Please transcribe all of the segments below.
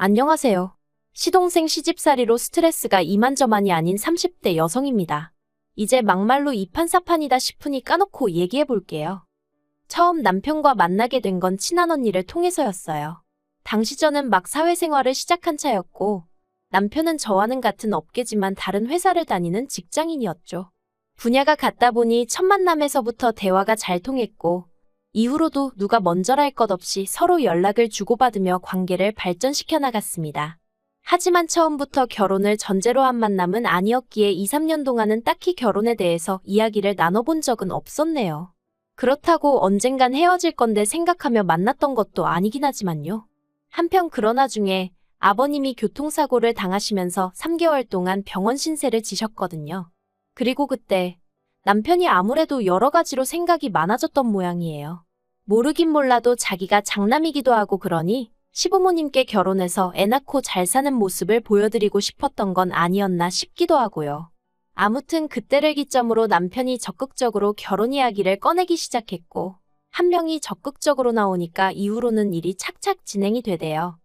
안녕하세요. 시동생 시집살이로 스트레스가 이만저만이 아닌 30대 여성입니다. 이제 막말로 이판사판이다 싶으니 까놓고 얘기해 볼게요. 처음 남편과 만나게 된 건 친한 언니를 통해서였어요. 당시 저는 막 사회생활을 시작한 차였고, 남편은 저와는 같은 업계지만 다른 회사를 다니는 직장인이었죠. 분야가 같다 보니 첫 만남에서부터 대화가 잘 통했고, 이후로도 누가 먼저랄 것 없이 서로 연락을 주고받으며 관계를 발전시켜 나갔습니다. 하지만 처음부터 결혼을 전제로 한 만남은 아니었기에 2, 3년 동안은 딱히 결혼에 대해서 이야기를 나눠본 적은 없었네요. 그렇다고 언젠간 헤어질 건데 생각하며 만났던 것도 아니긴 하지만요. 한편 그런 와중에 아버님이 교통사고를 당하시면서 3개월 동안 병원 신세를 지셨거든요. 그리고 그때 남편이 아무래도 여러 가지로 생각이 많아졌던 모양이에요. 모르긴 몰라도 자기가 장남이기도 하고 그러니 시부모님께 결혼해서 애 낳고 잘 사는 모습을 보여드리고 싶었던 건 아니었나 싶기도 하고요. 아무튼 그때를 기점으로 남편이 적극적으로 결혼 이야기를 꺼내기 시작했고, 한 명이 적극적으로 나오니까 이후로는 일이 착착 진행이 되대요.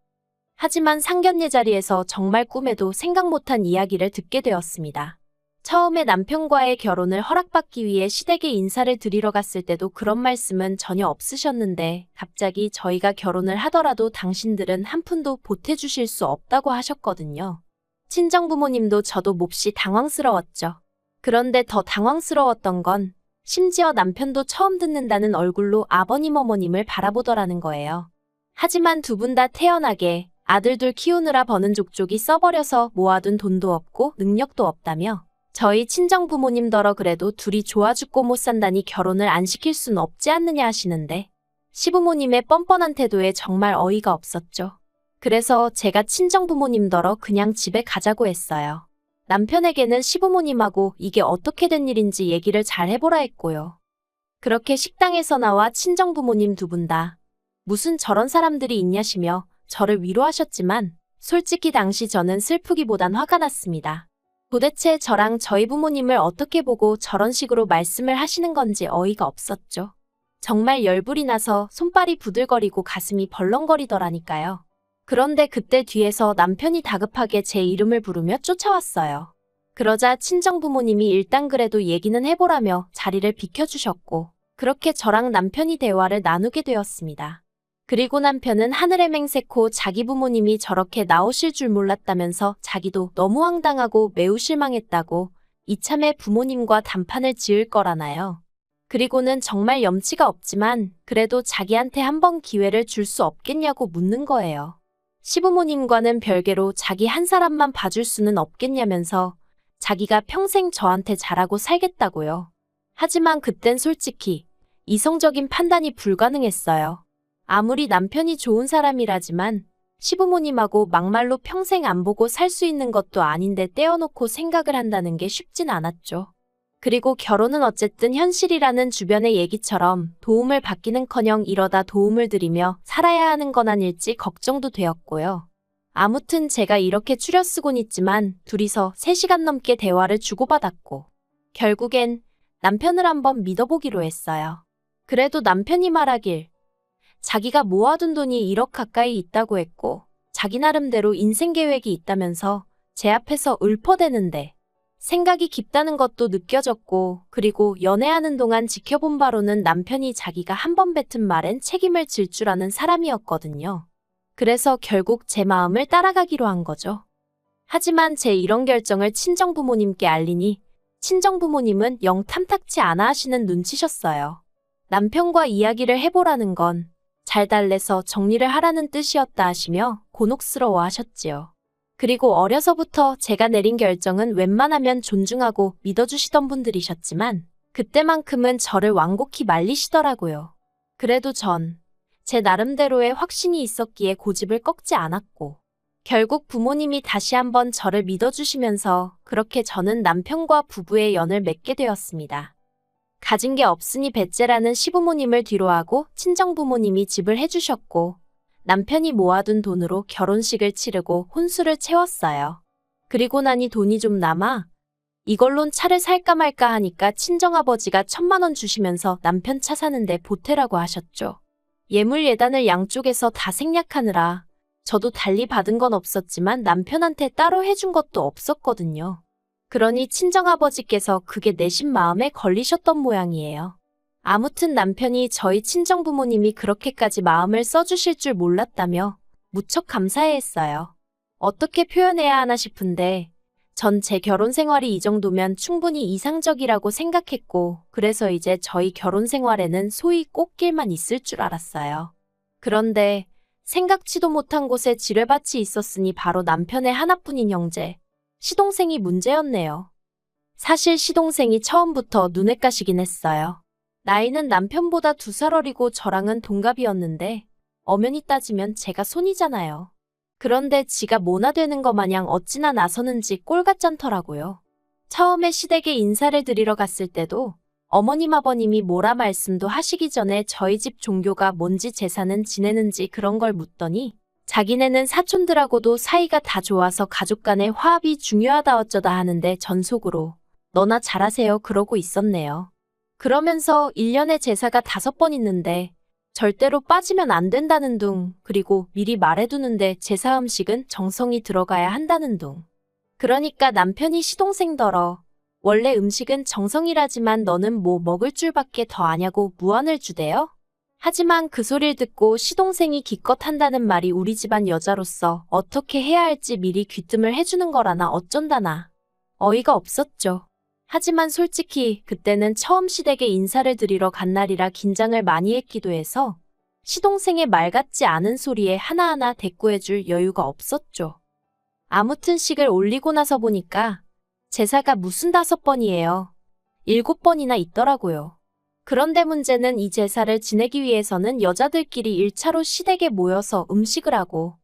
하지만 상견례 자리에서 정말 꿈에도 생각 못한 이야기를 듣게 되었습니다. 처음에 남편과의 결혼을 허락받기 위해 시댁에 인사를 드리러 갔을 때도 그런 말씀은 전혀 없으셨는데, 갑자기 저희가 결혼을 하더라도 당신들은 한 푼도 보태주실 수 없다고 하셨거든요. 친정부모님도 저도 몹시 당황스러웠죠. 그런데 더 당황스러웠던 건 심지어 남편도 처음 듣는다는 얼굴로 아버님 어머님을 바라보더라는 거예요. 하지만 두 분 다 태연하게 아들 둘 키우느라 버는 족족이 써버려서 모아둔 돈도 없고 능력도 없다며, 저희 친정부모님더러 그래도 둘이 좋아 죽고 못 산다니 결혼을 안 시킬 순 없지 않느냐 하시는데, 시부모님의 뻔뻔한 태도에 정말 어이가 없었죠. 그래서 제가 친정부모님더러 그냥 집에 가자고 했어요. 남편에게는 시부모님하고 이게 어떻게 된 일인지 얘기를 잘 해보라 했고요. 그렇게 식당에서 나와 친정부모님 두 분 다 무슨 저런 사람들이 있냐시며 저를 위로하셨지만, 솔직히 당시 저는 슬프기보단 화가 났습니다. 도대체 저랑 저희 부모님을 어떻게 보고 저런 식으로 말씀을 하시는 건지 어이가 없었죠. 정말 열불이 나서 손발이 부들거리고 가슴이 벌렁거리더라니까요. 그런데 그때 뒤에서 남편이 다급하게 제 이름을 부르며 쫓아왔어요. 그러자 친정부모님이 일단 그래도 얘기는 해보라며 자리를 비켜주셨고, 그렇게 저랑 남편이 대화를 나누게 되었습니다. 그리고 남편은 하늘의 맹세코 자기 부모님이 저렇게 나오실 줄 몰랐다면서 자기도 너무 황당하고 매우 실망했다고, 이참에 부모님과 단판을 지을 거라나요. 그리고는 정말 염치가 없지만 그래도 자기한테 한 번 기회를 줄 수 없겠냐고 묻는 거예요. 시부모님과는 별개로 자기 한 사람만 봐줄 수는 없겠냐면서 자기가 평생 저한테 잘하고 살겠다고요. 하지만 그땐 솔직히 이성적인 판단이 불가능했어요. 아무리 남편이 좋은 사람이라지만 시부모님하고 막말로 평생 안 보고 살 수 있는 것도 아닌데 떼어놓고 생각을 한다는 게 쉽진 않았죠. 그리고 결혼은 어쨌든 현실이라는 주변의 얘기처럼 도움을 받기는커녕 이러다 도움을 드리며 살아야 하는 건 아닐지 걱정도 되었고요. 아무튼 제가 이렇게 추려쓰곤 있지만 둘이서 3시간 넘게 대화를 주고받았고, 결국엔 남편을 한번 믿어보기로 했어요. 그래도 남편이 말하길 자기가 모아둔 돈이 1억 가까이 있다고 했고, 자기 나름대로 인생 계획이 있다면서 제 앞에서 읊어대는데, 생각이 깊다는 것도 느껴졌고, 그리고 연애하는 동안 지켜본 바로는 남편이 자기가 한 번 뱉은 말엔 책임을 질 줄 아는 사람이었거든요. 그래서 결국 제 마음을 따라가기로 한 거죠. 하지만 제 이런 결정을 친정부모님께 알리니 친정부모님은 영 탐탁치 않아 하시는 눈치셨어요. 남편과 이야기를 해보라는 건 잘 달래서 정리를 하라는 뜻이었다 하시며 곤혹스러워 하셨지요. 그리고 어려서부터 제가 내린 결정은 웬만하면 존중하고 믿어주시던 분들이셨지만 그때만큼은 저를 완곡히 말리시더라고요. 그래도 전 제 나름대로의 확신이 있었기에 고집을 꺾지 않았고, 결국 부모님이 다시 한번 저를 믿어주시면서 그렇게 저는 남편과 부부의 연을 맺게 되었습니다. 가진 게 없으니 배째라는 시부모님을 뒤로하고 친정부모님이 집을 해주셨고, 남편이 모아둔 돈으로 결혼식을 치르고 혼수를 채웠어요. 그리고 나니 돈이 좀 남아 이걸론 차를 살까 말까 하니까 친정아버지가 1,000만 원 주시면서 남편 차 사는데 보태라고 하셨죠. 예물 예단을 양쪽에서 다 생략하느라 저도 달리 받은 건 없었지만 남편한테 따로 해준 것도 없었거든요. 그러니 친정아버지께서 그게 내심 마음에 걸리셨던 모양이에요. 아무튼 남편이 저희 친정부모님이 그렇게까지 마음을 써주실 줄 몰랐다며 무척 감사해했어요. 어떻게 표현해야 하나 싶은데 전 제 결혼 생활이 이 정도면 충분히 이상적이라고 생각했고 그래서 이제 저희 결혼 생활에는 소위 꽃길만 있을 줄 알았어요. 그런데 생각지도 못한 곳에 지뢰밭이 있었으니 바로 남편의 하나뿐인 형제, 시동생이 문제였네요. 사실 시동생이 처음부터 눈엣 가시긴 했어요. 나이는 남편보다 2살 어리고 저랑은 동갑이었는데 엄연히 따지면 제가 손이잖아요. 그런데 지가 모나 되는 거 마냥 어찌나 나서는지 꼴같잖더라고요. 처음에 시댁에 인사를 드리러 갔을 때도 어머님 아버님이 뭐라 말씀도 하시기 전에 저희 집 종교가 뭔지 제사는 지내는지 그런 걸 묻더니 자기네는 사촌들하고도 사이가 다 좋아서 가족 간의 화합이 중요하다 어쩌다 하는데 전 속으로 너나 잘하세요 그러고 있었네요. 그러면서 1년에 제사가 5번 있는데 절대로 빠지면 안 된다는 둥, 그리고 미리 말해두는데 제사 음식은 정성이 들어가야 한다는 둥. 그러니까 남편이 시동생더러 원래 음식은 정성이라지만 너는 뭐 먹을 줄밖에 더 아냐고 무안을 주대요? 하지만 그 소리를 듣고 시동생이 기껏 한다는 말이 우리 집안 여자로서 어떻게 해야 할지 미리 귀뜸을 해주는 거라나 어쩐다나. 어이가 없었죠. 하지만 솔직히 그때는 처음 시댁에 인사를 드리러 간 날이라 긴장을 많이 했기도 해서 시동생의 말 같지 않은 소리에 하나하나 대꾸해줄 여유가 없었죠. 아무튼 식을 올리고 나서 보니까 제사가 무슨 5번이에요. 7번이나 있더라고요. 그런데 문제는 이 제사를 지내기 위해서는 여자들끼리 1차로 시댁에 모여서 음식을 하고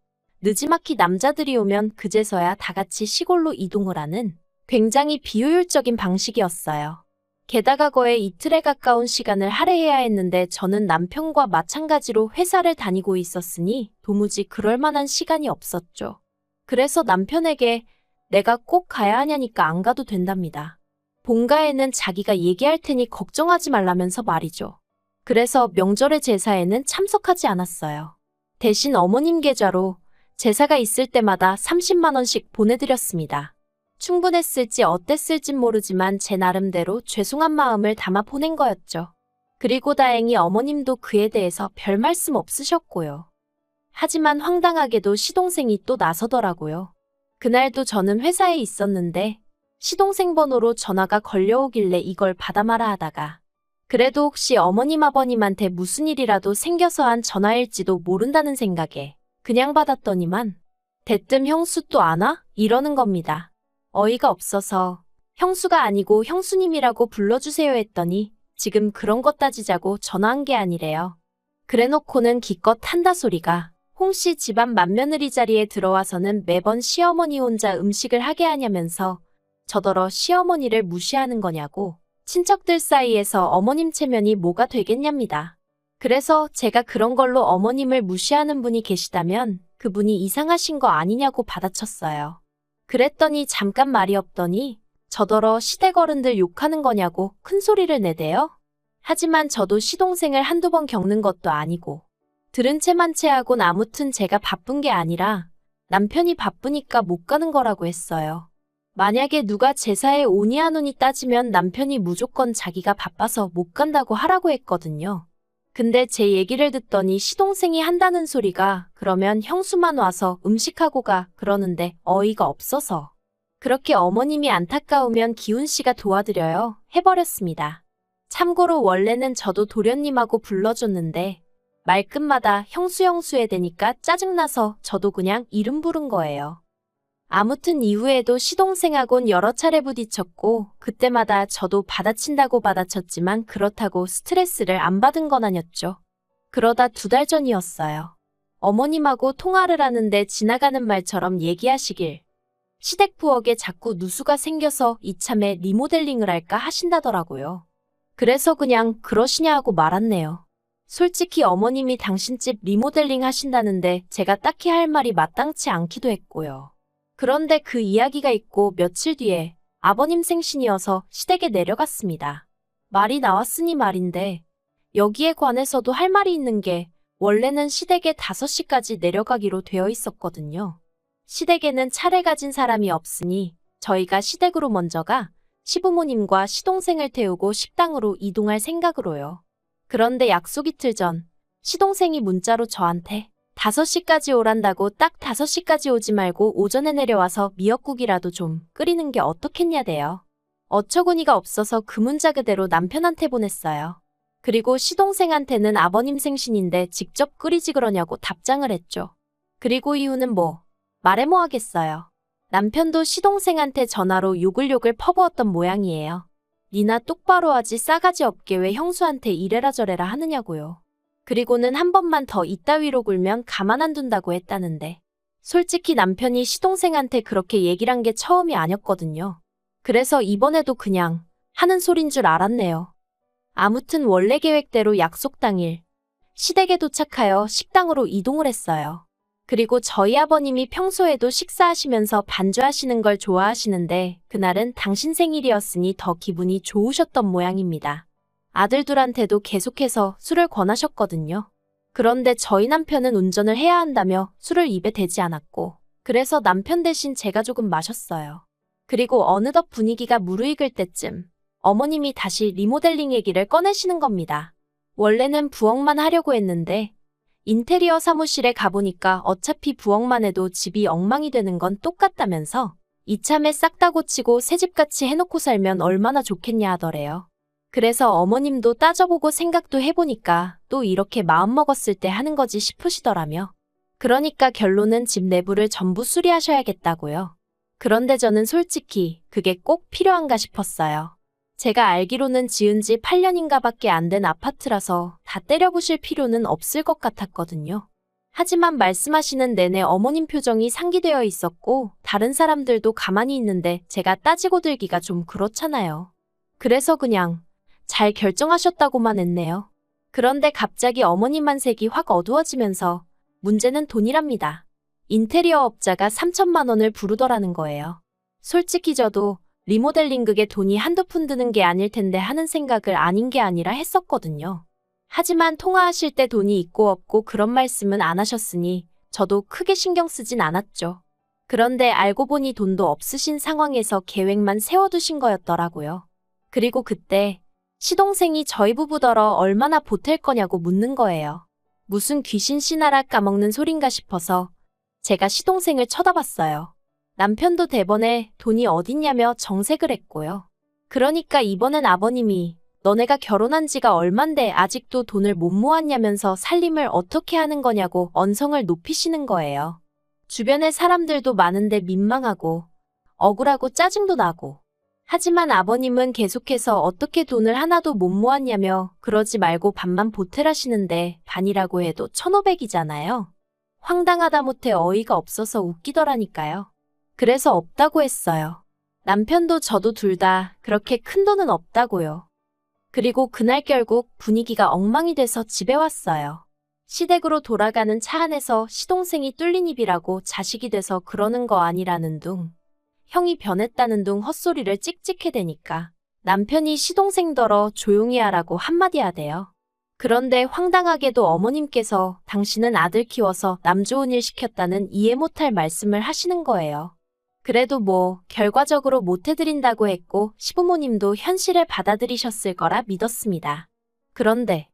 느지막이 남자들이 오면 그제서야 다 같이 시골로 이동을 하는 굉장히 비효율적인 방식이었어요. 게다가 거의 이틀에 가까운 시간을 할애해야 했는데 저는 남편과 마찬가지로 회사를 다니고 있었으니 도무지 그럴 만한 시간이 없었죠. 그래서 남편에게 내가 꼭 가야 하냐니까 안 가도 된답니다. 본가에는 자기가 얘기할 테니 걱정하지 말라면서 말이죠. 그래서 명절의 제사에는 참석하지 않았어요. 대신 어머님 계좌로 제사가 있을 때마다 30만 원씩 보내드렸습니다. 충분했을지 어땠을진 모르지만 제 나름대로 죄송한 마음을 담아 보낸 거였죠. 그리고 다행히 어머님도 그에 대해서 별 말씀 없으셨고요. 하지만 황당하게도 시동생이 또 나서더라고요. 그날도 저는 회사에 있었는데 시동생 번호로 전화가 걸려오길래 이걸 받아마라 하다가 그래도 혹시 어머님 아버님한테 무슨 일이라도 생겨서 한 전화일지도 모른다는 생각에 그냥 받았더니만 대뜸 형수 또 안 와? 이러는 겁니다. 어이가 없어서 형수가 아니고 형수님이라고 불러주세요 했더니 지금 그런 것 따지자고 전화한 게 아니래요. 그래놓고는 기껏 한다 소리가 홍씨 집안 맏며느리 자리에 들어와서는 매번 시어머니 혼자 음식을 하게 하냐면서 저더러 시어머니를 무시하는 거냐고 친척들 사이에서 어머님 체면이 뭐가 되겠냐입니다. 그래서 제가 그런 걸로 어머님을 무시하는 분이 계시다면 그분이 이상하신 거 아니냐고 받아쳤어요. 그랬더니 잠깐 말이 없더니 저더러 시댁 어른들 욕하는 거냐고 큰 소리를 내대요. 하지만 저도 시동생을 한두 번 겪는 것도 아니고 들은 채만 채하곤 아무튼 제가 바쁜 게 아니라 남편이 바쁘니까 못 가는 거라고 했어요. 만약에 누가 제사에 오니 안 오니 따지면 남편이 무조건 자기가 바빠서 못 간다고 하라고 했거든요. 근데 제 얘기를 듣더니 시동생이 한다는 소리가 그러면 형수만 와서 음식하고 가 그러는데 어이가 없어서 그렇게 어머님이 안타까우면 기훈 씨가 도와드려요 해버렸습니다. 참고로 원래는 저도 도련님하고 불러줬는데 말끝마다 형수 해대니까 짜증나서 저도 그냥 이름 부른 거예요. 아무튼 이후에도 시동생하곤 여러 차례 부딪혔고 그때마다 저도 받아친다고 받아쳤지만 그렇다고 스트레스를 안 받은 건 아니었죠. 그러다 2달 전이었어요. 어머님하고 통화를 하는데 지나가는 말처럼 얘기하시길 시댁 부엌에 자꾸 누수가 생겨서 이참에 리모델링을 할까 하신다더라고요. 그래서 그냥 그러시냐 하고 말았네요. 솔직히 어머님이 당신 집 리모델링 하신다는데 제가 딱히 할 말이 마땅치 않기도 했고요. 그런데 그 이야기가 있고 며칠 뒤에 아버님 생신이어서 시댁에 내려갔습니다. 말이 나왔으니 말인데 여기에 관해서도 할 말이 있는 게 원래는 시댁에 5시까지 내려가기로 되어 있었거든요. 시댁에는 차를 가진 사람이 없으니 저희가 시댁으로 먼저 가 시부모님과 시동생을 태우고 식당으로 이동할 생각으로요. 그런데 약속 이틀 전 시동생이 문자로 저한테 5시까지 오란다고 딱 5시까지 오지 말고 오전에 내려와서 미역국이라도 좀 끓이는 게 어떻겠냐대요. 어처구니가 없어서 그 문자 그대로 남편한테 보냈어요. 그리고 시동생한테는 아버님 생신인데 직접 끓이지 그러냐고 답장을 했죠. 그리고 이유는 말해 뭐 하겠어요. 남편도 시동생한테 전화로 욕을 퍼부었던 모양이에요. 니나 똑바로 하지 싸가지 없게 왜 형수한테 이래라 저래라 하느냐고요. 그리고는 한 번만 더 이따위로 굴면 가만 안 둔다고 했다는데 솔직히 남편이 시동생한테 그렇게 얘기를 한 게 처음이 아니었거든요. 그래서 이번에도 그냥 하는 소린 줄 알았네요. 아무튼 원래 계획대로 약속 당일 시댁에 도착하여 식당으로 이동을 했어요. 그리고 저희 아버님이 평소에도 식사하시면서 반주하시는 걸 좋아하시는데 그날은 당신 생일이었으니 더 기분이 좋으셨던 모양입니다. 아들들한테도 계속해서 술을 권하셨거든요. 그런데 저희 남편은 운전을 해야 한다며 술을 입에 대지 않았고 그래서 남편 대신 제가 조금 마셨어요. 그리고 어느덧 분위기가 무르익을 때쯤 어머님이 다시 리모델링 얘기를 꺼내시는 겁니다. 원래는 부엌만 하려고 했는데 인테리어 사무실에 가보니까 어차피 부엌만 해도 집이 엉망이 되는 건 똑같다면서 이참에 싹 다 고치고 새집같이 해놓고 살면 얼마나 좋겠냐 하더래요. 그래서 어머님도 따져보고 생각도 해보니까 또 이렇게 마음먹었을 때 하는 거지 싶으시더라며. 그러니까 결론은 집 내부를 전부 수리하셔야겠다고요. 그런데 저는 솔직히 그게 꼭 필요한가 싶었어요. 제가 알기로는 지은 지 8년인가 밖에 안 된 아파트라서 다 때려부실 필요는 없을 것 같았거든요. 하지만 말씀하시는 내내 어머님 표정이 상기되어 있었고 다른 사람들도 가만히 있는데 제가 따지고 들기가 좀 그렇잖아요. 그래서 그냥 잘 결정하셨다고만 했네요. 그런데 갑자기 어머님만 색이 확 어두워지면서 문제는 돈이랍니다. 인테리어 업자가 3천만 원을 부르더라는 거예요. 솔직히 저도 리모델링 그게 돈이 한두 푼 드는 게 아닐 텐데 하는 생각을 아닌 게 아니라 했었거든요. 하지만 통화하실 때 돈이 있고 없고 그런 말씀은 안 하셨으니 저도 크게 신경 쓰진 않았죠. 그런데 알고 보니 돈도 없으신 상황에서 계획만 세워두신 거였더라고요. 그리고 그때 시동생이 저희 부부더러 얼마나 보탤 거냐고 묻는 거예요. 무슨 귀신 씨나라 까먹는 소린가 싶어서 제가 시동생을 쳐다봤어요. 남편도 대번에 돈이 어딨냐며 정색을 했고요. 그러니까 이번엔 아버님이 너네가 결혼한 지가 얼만데 아직도 돈을 못 모았냐면서 살림을 어떻게 하는 거냐고 언성을 높이시는 거예요. 주변에 사람들도 많은데 민망하고 억울하고 짜증도 나고. 하지만 아버님은 계속해서 어떻게 돈을 하나도 못 모았냐며 그러지 말고 반만 보태라시는데 반이라고 해도 1,500이잖아요. 황당하다 못해 어이가 없어서 웃기더라니까요. 그래서 없다고 했어요. 남편도 저도 둘 다 그렇게 큰 돈은 없다고요. 그리고 그날 결국 분위기가 엉망이 돼서 집에 왔어요. 시댁으로 돌아가는 차 안에서 시동생이 뚫린 입이라고 자식이 돼서 그러는 거 아니라는 둥, 형이 변했다는 둥 헛소리를 찍찍해대니까 남편이 시동생더러 조용히 하라고 한마디 하대요. 그런데 황당하게도 어머님께서 당신은 아들 키워서 남 좋은 일 시켰다는 이해 못할 말씀을 하시는 거예요. 그래도 결과적으로 못해드린다고 했고 시부모님도 현실을 받아들이셨을 거라 믿었습니다. 그런데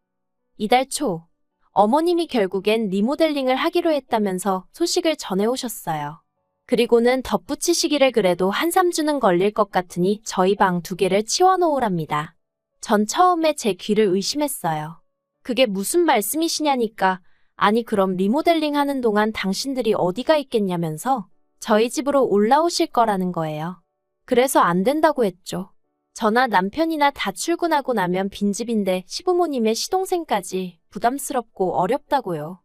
이달 초 어머님이 결국엔 리모델링을 하기로 했다면서 소식을 전해오셨어요. 그리고는 덧붙이시기를 그래도 2~3주는 걸릴 것 같으니 저희 방 2개를 치워놓으랍니다. 전 처음에 제 귀를 의심했어요. 그게 무슨 말씀이시냐니까 아니 그럼 리모델링 하는 동안 당신들이 어디가 있겠냐면서 저희 집으로 올라오실 거라는 거예요. 그래서 안 된다고 했죠. 저나 남편이나 다 출근하고 나면 빈집인데 시부모님의 시동생까지 부담스럽고 어렵다고요.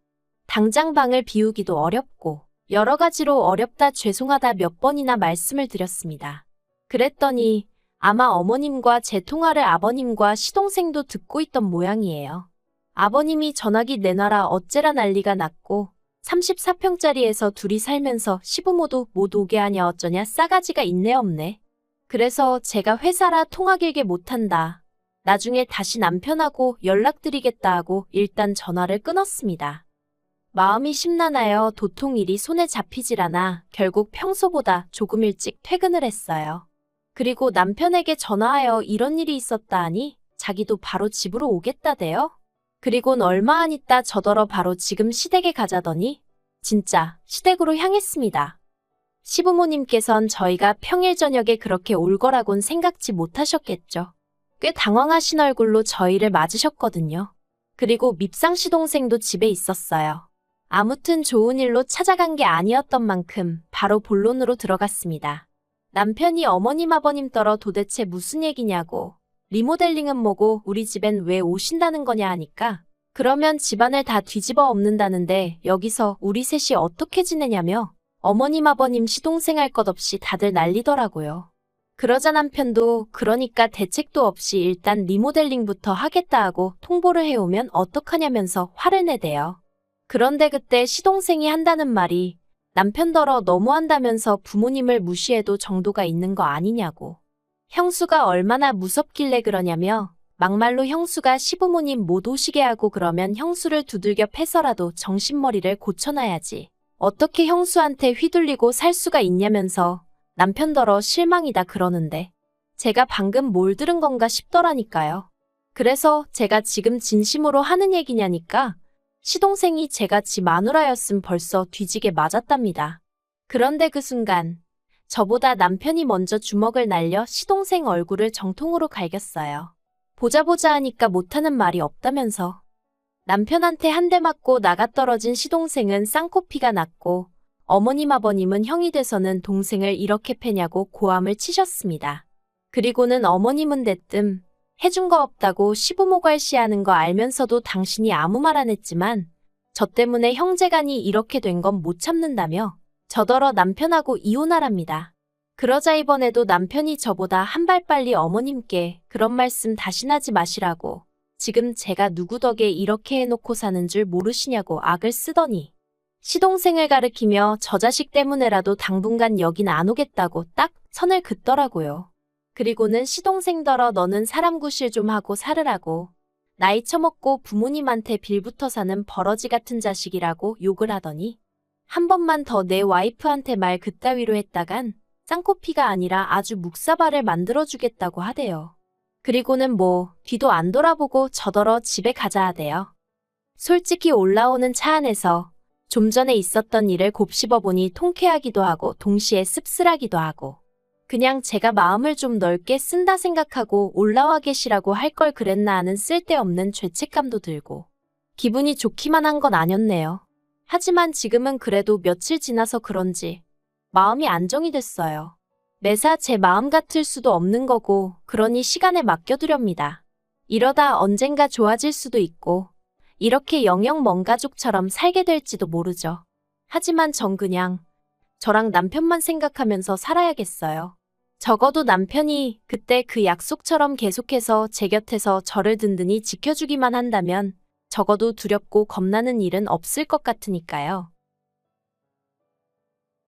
당장 방을 비우기도 어렵고 여러 가지로 어렵다 죄송하다 몇 번이나 말씀을 드렸습니다. 그랬더니 아마 어머님과 제 통화를 아버님과 시동생도 듣고 있던 모양이에요. 아버님이 전화기 내놔라 어째라 난리가 났고 34평짜리에서 둘이 살면서 시부모도 못 오게 하냐 어쩌냐 싸가지가 있네 없네. 그래서 제가 회사라 통화 길게 못한다. 나중에 다시 남편하고 연락드리겠다 하고 일단 전화를 끊었습니다. 마음이 심란하여 도통 일이 손에 잡히질 않아 결국 평소보다 조금 일찍 퇴근을 했어요. 그리고 남편에게 전화하여 이런 일이 있었다 하니 자기도 바로 집으로 오겠다대요. 그리곤 얼마 안 있다 저더러 바로 지금 시댁에 가자더니 진짜 시댁으로 향했습니다. 시부모님께선 저희가 평일 저녁에 그렇게 올 거라곤 생각지 못하셨겠죠. 꽤 당황하신 얼굴로 저희를 맞으셨거든요. 그리고 밉상 시동생도 집에 있었어요. 아무튼 좋은 일로 찾아간 게 아니었던 만큼 바로 본론으로 들어갔습니다. 남편이 어머님 아버님 떨어 도대체 무슨 얘기냐고, 리모델링은 뭐고 우리 집엔 왜 오신다는 거냐 하니까 그러면 집안을 다 뒤집어 엎는다는데 여기서 우리 셋이 어떻게 지내냐며 어머님 아버님 시동생 할 것 없이 다들 난리더라고요. 그러자 남편도 그러니까 대책도 없이 일단 리모델링부터 하겠다 하고 통보를 해오면 어떡하냐면서 화를 내대요. 그런데 그때 시동생이 한다는 말이 남편더러 너무한다면서 부모님을 무시해도 정도가 있는 거 아니냐고. 형수가 얼마나 무섭길래 그러냐며 막말로 형수가 시부모님 못 오시게 하고 그러면 형수를 두들겨 패서라도 정신머리를 고쳐놔야지. 어떻게 형수한테 휘둘리고 살 수가 있냐면서 남편더러 실망이다 그러는데 제가 방금 뭘 들은 건가 싶더라니까요. 그래서 제가 지금 진심으로 하는 얘기냐니까 시동생이 제가 지 마누라였음 벌써 뒤지게 맞았답니다. 그런데 그 순간 저보다 남편이 먼저 주먹을 날려 시동생 얼굴을 정통으로 갈겼어요. 보자 하니까 못하는 말이 없다면서. 남편한테 한 대 맞고 나가떨어진 시동생은 쌍코피가 났고 어머님 아버님은 형이 돼서는 동생을 이렇게 패냐고 고함을 치셨습니다. 그리고는 어머님은 대뜸 해준 거 없다고 시부모 괄시하는 거 알면서도 당신이 아무 말 안 했지만 저 때문에 형제간이 이렇게 된 건 못 참는다며 저더러 남편하고 이혼하랍니다. 그러자 이번에도 남편이 저보다 한 발 빨리 어머님께 그런 말씀 다신 하지 마시라고 지금 제가 누구 덕에 이렇게 해놓고 사는 줄 모르시냐고 악을 쓰더니 시동생을 가리키며 저 자식 때문에라도 당분간 여긴 안 오겠다고 딱 선을 긋더라고요. 그리고는 시동생더러 너는 사람 구실 좀 하고 살으라고 나이 처먹고 부모님한테 빌붙어 사는 버러지 같은 자식이라고 욕을 하더니 한 번만 더 내 와이프한테 말 그따위로 했다간 쌍코피가 아니라 아주 묵사발을 만들어주겠다고 하대요. 그리고는 뭐 뒤도 안 돌아보고 저더러 집에 가자 하대요. 솔직히 올라오는 차 안에서 좀 전에 있었던 일을 곱씹어보니 통쾌하기도 하고 동시에 씁쓸하기도 하고 그냥 제가 마음을 좀 넓게 쓴다 생각하고 올라와 계시라고 할 걸 그랬나 하는 쓸데없는 죄책감도 들고 기분이 좋기만 한 건 아니었네요. 하지만 지금은 그래도 며칠 지나서 그런지 마음이 안정이 됐어요. 매사 제 마음 같을 수도 없는 거고 그러니 시간에 맡겨두렵니다. 이러다 언젠가 좋아질 수도 있고 이렇게 영영 먼 가족처럼 살게 될지도 모르죠. 하지만 전 그냥 저랑 남편만 생각하면서 살아야겠어요. 적어도 남편이 그때 그 약속처럼 계속해서 제 곁에서 저를 든든히 지켜주기만 한다면 적어도 두렵고 겁나는 일은 없을 것 같으니까요.